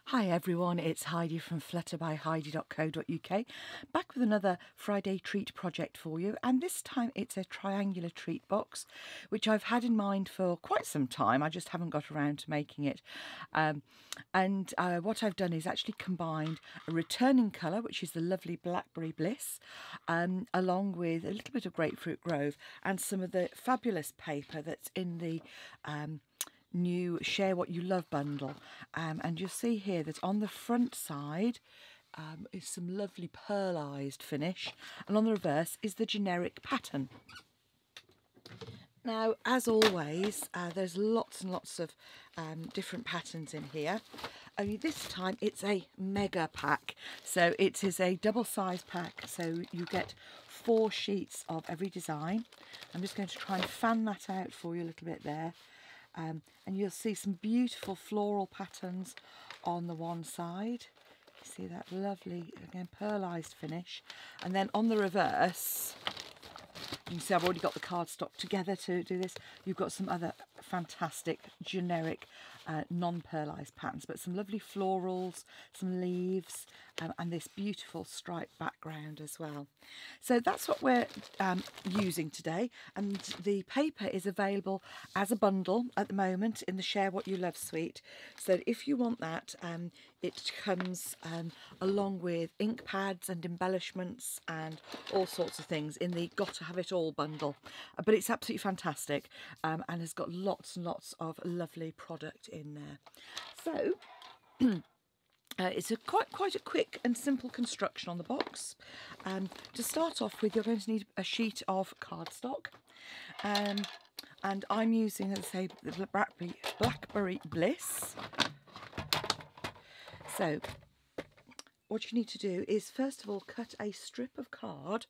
Hi everyone, it's Heidi from flutterbyheidi.co.uk, back with another Friday treat project for you, and this time it's a triangular treat box which I've had in mind for quite some time. I just haven't got around to making it. What I've done is actually combined a returning colour, which is the lovely Blackberry Bliss, along with a little bit of Grapefruit Grove and some of the fabulous paper that's in the new Share What You Love bundle, and you'll see here that on the front side is some lovely pearlised finish, and on the reverse is the generic pattern. Now, as always, there's lots and lots of different patterns in here, only this time it's a mega pack, so it is a double size pack, so you get 4 sheets of every design. I'm just going to try and fan that out for you a little bit there. And you'll see some beautiful floral patterns on the one side. You see that lovely, again, pearlised finish. And then on the reverse, you can see I've already got the cardstock together to do this. You've got some other fantastic generic non-pearlised patterns, but some lovely florals, some leaves, and this beautiful striped background as well. So that's what we're using today, and the paper is available as a bundle at the moment in the Share What You Love suite. So if you want that, it comes along with ink pads and embellishments and all sorts of things in the Got to Have It All bundle. But it's absolutely fantastic, and has got lots and lots of lovely product in there. So it's quite a quick and simple construction on the box. To start off with, you're going to need a sheet of cardstock, and I'm using, as I say, the Blackberry Bliss. So what you need to do is, first of all, cut a strip of card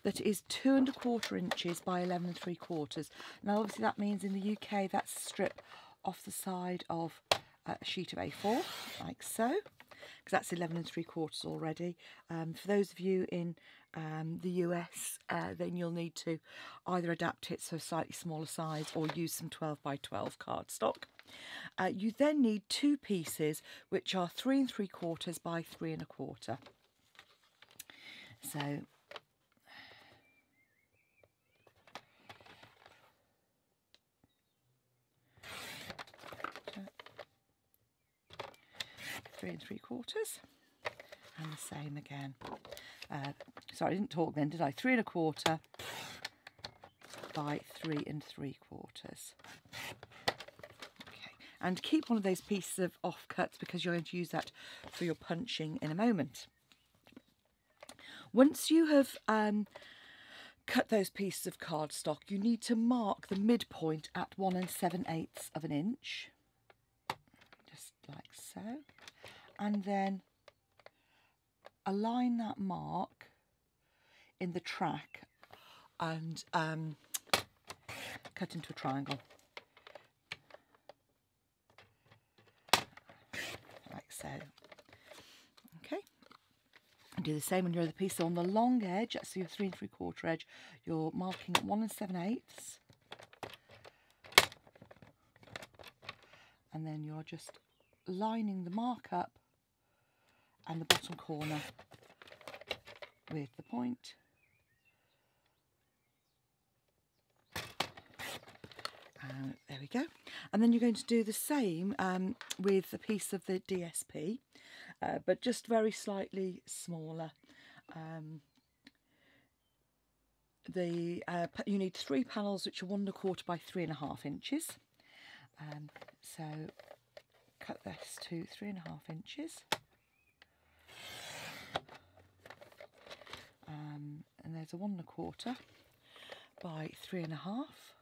that is 2 1/4 inches by 11 3/4. Now obviously that means in the UK that's a strip off the side of a sheet of A4, like so, because that's 11 3/4 already. For those of you in the US, then you'll need to either adapt it to a slightly smaller size or use some 12 by 12 cardstock. You then need 2 pieces which are 3 3/4 by 3 1/4. So 3 3/4, and the same again. Sorry, I didn't talk then, did I? 3 1/4 by 3 3/4. Okay, and keep one of those pieces of offcuts because you're going to use that for your punching in a moment. Once you have cut those pieces of cardstock, you need to mark the midpoint at 1 7/8 of an inch, just like so. And then align that mark in the track and cut into a triangle, like so. Okay, and do the same on your other piece. So on the long edge, that's your 3 3/4 edge, you're marking at 1 7/8, and then you're just lining the mark up and the bottom corner with the point. And there we go. And then you're going to do the same with a piece of the DSP, but just very slightly smaller. You need 3 panels which are 1 1/4 by 3 1/2 inches. So cut this to 3 1/2 inches. And there's a 1 1/4 by 3 1/2,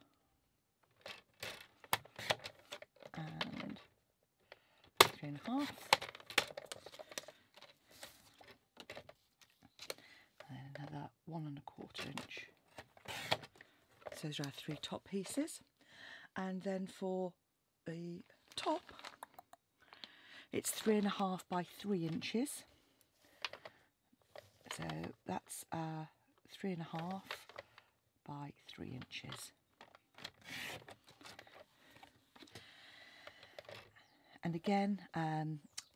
and 3 1/2, and then another 1 1/4 inch. So those are our 3 top pieces, and then for the top it's 3 1/2 by 3 inches. So that's 3 1/2 by 3 inches. And again,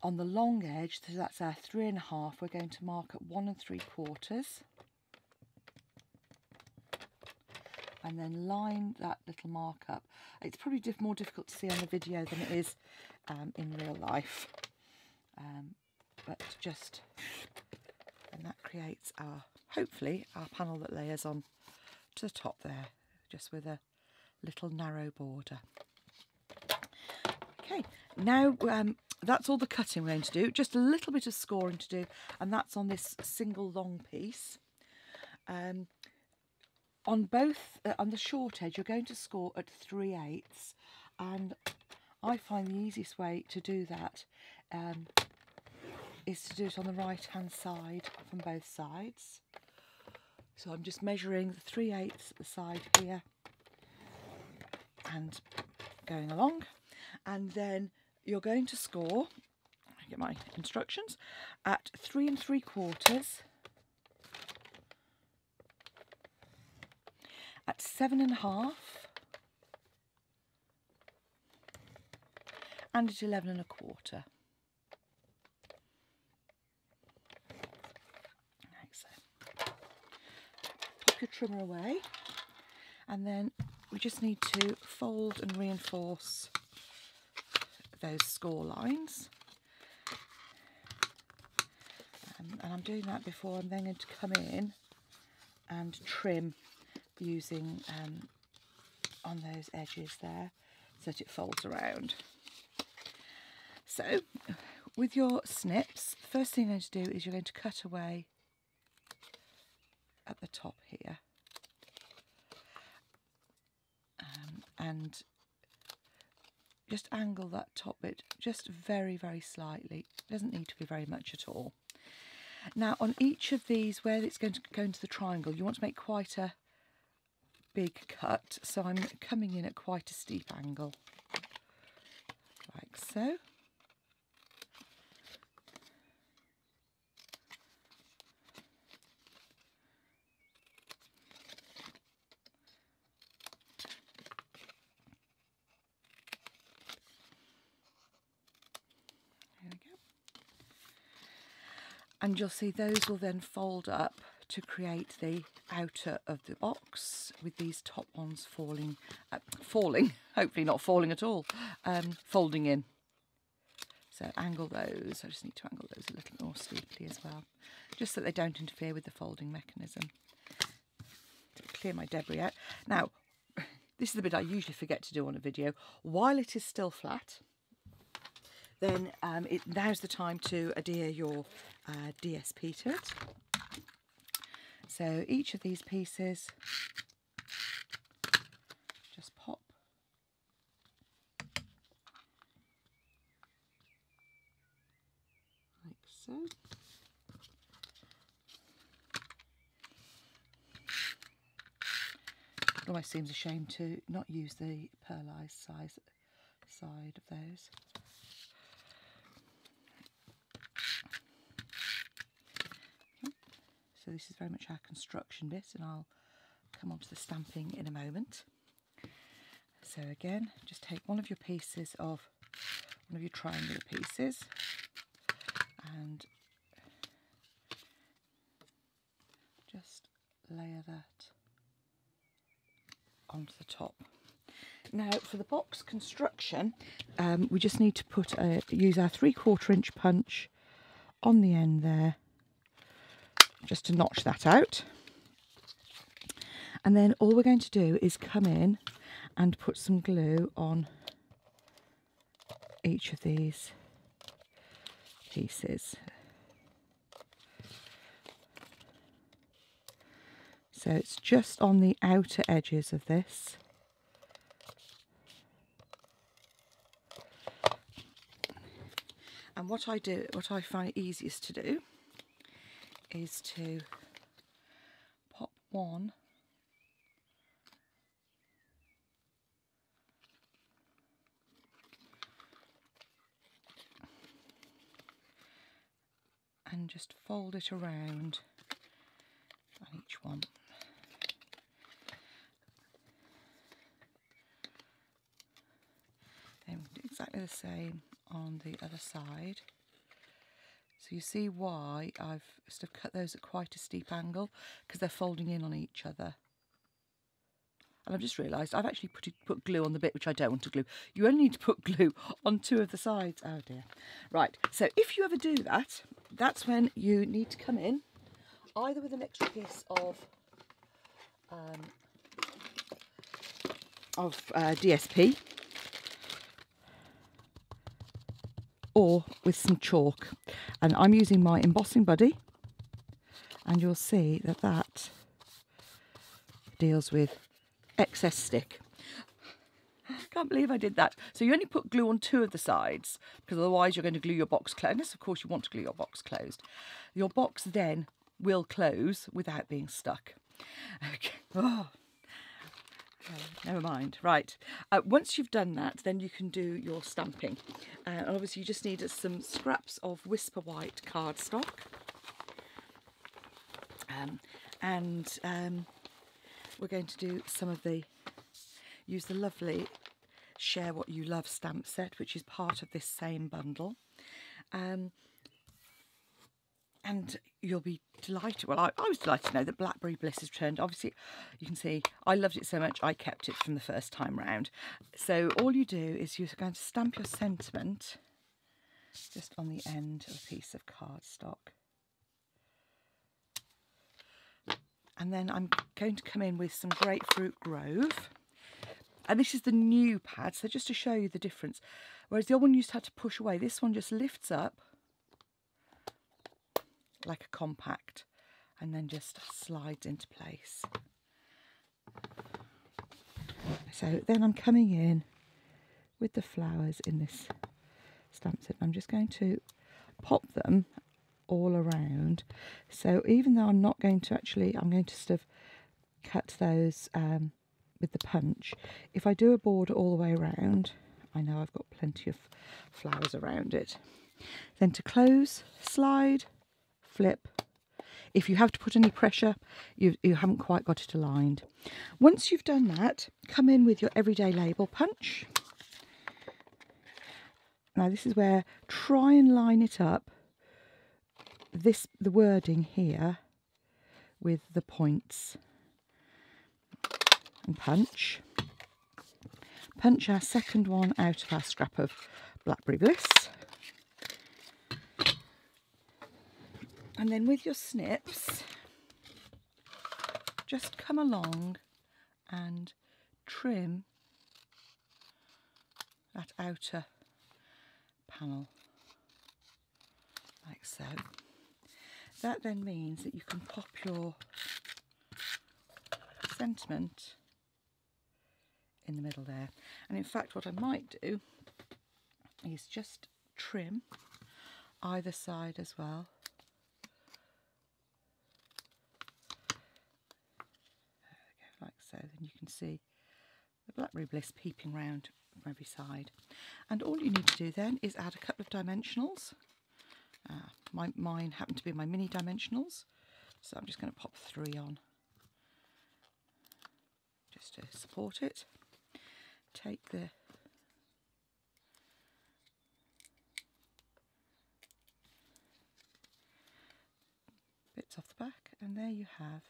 on the long edge, so that's our 3.5, we're going to mark at 1 3/4, and then line that little mark up. It's probably more difficult to see on the video than it is in real life, but just, and that creates our, hopefully, our panel that layers on to the top there, just with a little narrow border. Okay, now that's all the cutting we're going to do. Just a little bit of scoring to do, and that's on this single long piece. On both, on the short edge, you're going to score at 3/8, and I find the easiest way to do that is to do it on the right hand side from both sides. So I'm just measuring the 3/8 at the side here and going along, and then you're going to score, I get my instructions, at 3 3/4, at 7.5, and at 11.25. Like so. Pop your trimmer away, and then we just need to fold and reinforce those score lines. And I'm doing that before I'm then going to come in and trim using on those edges there so that it folds around. So with your snips, first thing you're going to do is you're going to cut away at the top here, and just angle that top bit just very, very slightly. It doesn't need to be very much at all. Now on each of these, where it's going to go into the triangle, you want to make quite a big cut, so I'm coming in at quite a steep angle, like so. There we go. And you'll see those will then fold up to create the outer of the box, with these top ones falling, hopefully not falling at all, folding in. So angle those. I just need to angle those a little more steeply as well, just so they don't interfere with the folding mechanism. To clear my debris out. Now, this is the bit I usually forget to do on a video. While it is still flat, then now's the time to adhere your DSP to it. So each of these pieces, just pop like so. It almost seems a shame to not use the pearlized side of those. So this is very much our construction bit, and I'll come on to the stamping in a moment. So again, just take one of your triangular pieces, and just layer that onto the top. Now for the box construction, we just need to use our 3/4 inch punch on the end there, just to notch that out. And then all we're going to do is come in and put some glue on each of these pieces. So it's just on the outer edges of this. And what I find it easiest to do is to pop one and just fold it around on each one. Then we'll do exactly the same on the other side. So you see why I've sort of cut those at quite a steep angle, because they're folding in on each other. And I've just realised I've actually put glue on the bit which I don't want to glue. You only need to put glue on 2 of the sides. Oh dear. Right, so if you ever do that, that's when you need to come in either with an extra piece of DSP, or with some chalk. And I'm using my embossing buddy, and you'll see that that deals with excess stick. Can't believe I did that. So you only put glue on 2 of the sides, because otherwise you're going to glue your box closed. Unless of course you want to glue your box closed. Your box then will close without being stuck. Okay. Oh. Never mind. Right, once you've done that, then you can do your stamping. And obviously you just need some scraps of Whisper White cardstock. We're going to do some of use the lovely Share What You Love stamp set, which is part of this same bundle. And you'll be delighted. Well, I was delighted to know that Blackberry Bliss has returned. Obviously, you can see I loved it so much I kept it from the first time round. So all you do is you're going to stamp your sentiment just on the end of a piece of cardstock. And then I'm going to come in with some Grapefruit Grove. And this is the new pad, so just to show you the difference. Whereas the old one used to have to push away, this one just lifts up like a compact and then just slides into place. So then I'm coming in with the flowers in this stamp set. I'm just going to pop them all around. So even though I'm not going to actually, I'm going to sort of cut those with the punch. If I do a border all the way around, I know I've got plenty of flowers around it. Then to close, slide, flip. If you have to put any pressure, you haven't quite got it aligned. Once you've done that, come in with your everyday label punch. Now this is where try and line it up, the wording here with the points, and punch. Punch our second one out of our scrap of Blackberry Bliss. And then with your snips, just come along and trim that outer panel like so. That then means that you can pop your sentiment in the middle there. And in fact what I might do is just trim either side as well. Like so, then you can see the Blackberry Bliss peeping round from every side. And all you need to do then is add a couple of dimensionals. Mine happen to be my mini dimensionals, so I'm just going to pop 3 on just to support it. Take the bits off the back, and there you have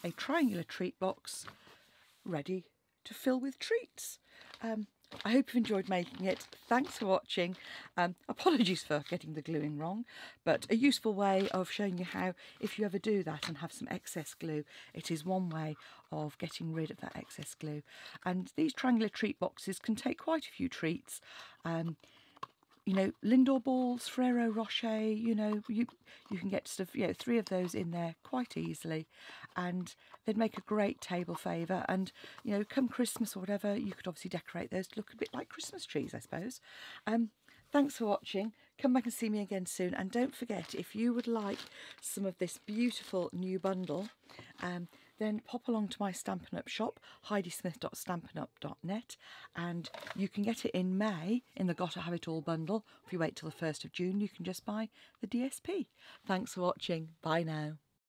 a triangular treat box ready to fill with treats. I hope you've enjoyed making it. Thanks for watching. Apologies for getting the gluing wrong, but a useful way of showing you how, if you ever do that and have some excess glue, it is one way of getting rid of that excess glue. And these triangular treat boxes can take quite a few treats. You know, Lindor balls, Ferrero Rocher, you know, you can get sort of, you know, 3 of those in there quite easily, and they'd make a great table favour. And, you know, come Christmas or whatever, you could obviously decorate those to look a bit like Christmas trees, I suppose. Thanks for watching. Come back and see me again soon. And don't forget, if you would like some of this beautiful new bundle, then pop along to my Stampin' Up shop, heidismith.stampinup.net, and you can get it in May in the Gotta Have It All bundle. If you wait till the 1st of June, you can just buy the DSP. Thanks for watching. Bye now.